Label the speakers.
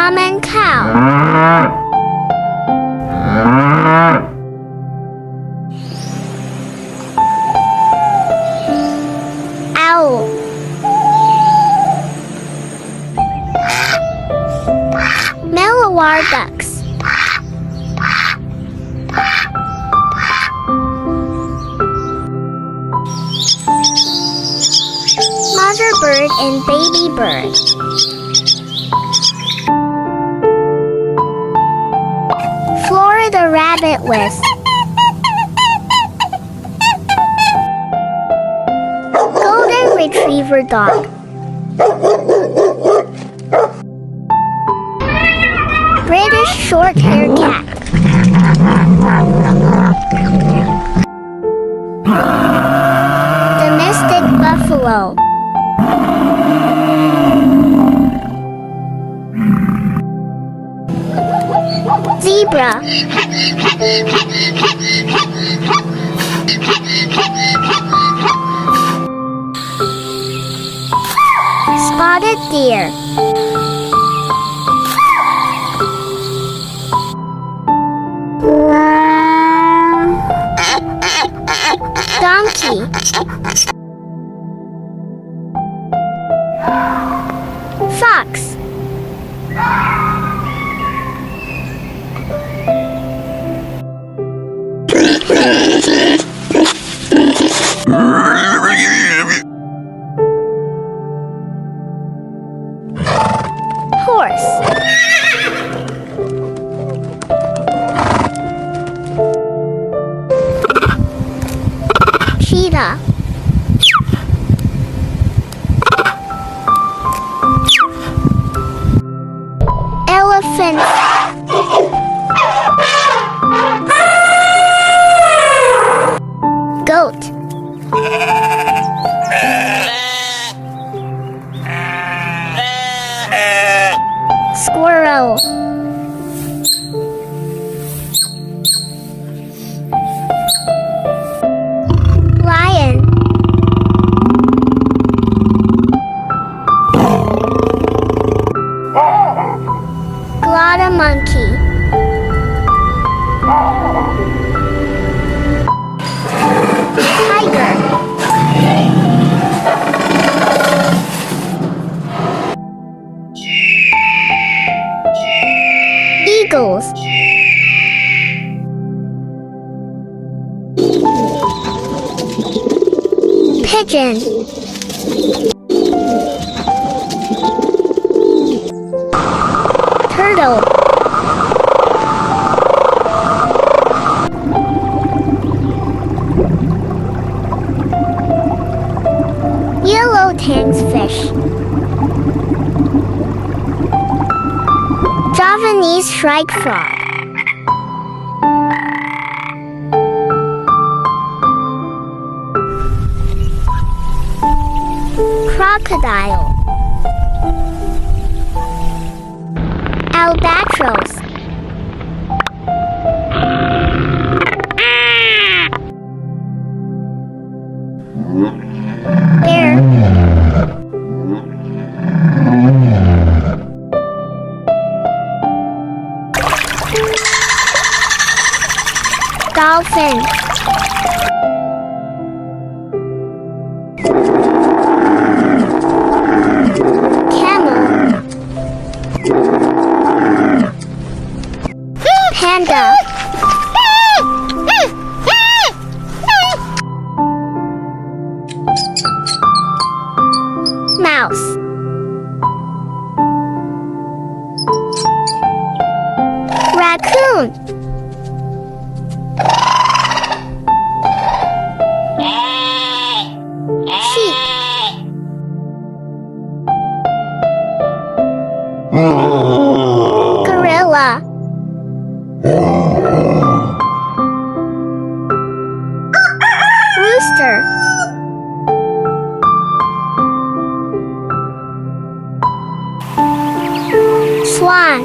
Speaker 1: common cow. Owl. Mallowar ducks. Mother bird and baby bird. Florida rabbit with golden retriever dog. British short-haired cat. Domestic buffalo. Zebra. Spotted deer. Donkey. Fox. Horse. Cheetah. Elephant. Goat. Squirrel. Lion. Glada monkey. Tiger. Eagles. Pigeon. Turtle. Yellow tang's fish. Javanese shrike frog. Crocodile. Albatross. Bear. Dolphin. Camel. Panda. Mouse. Raccoon. Sheep. Gorilla. Rooster. Swan.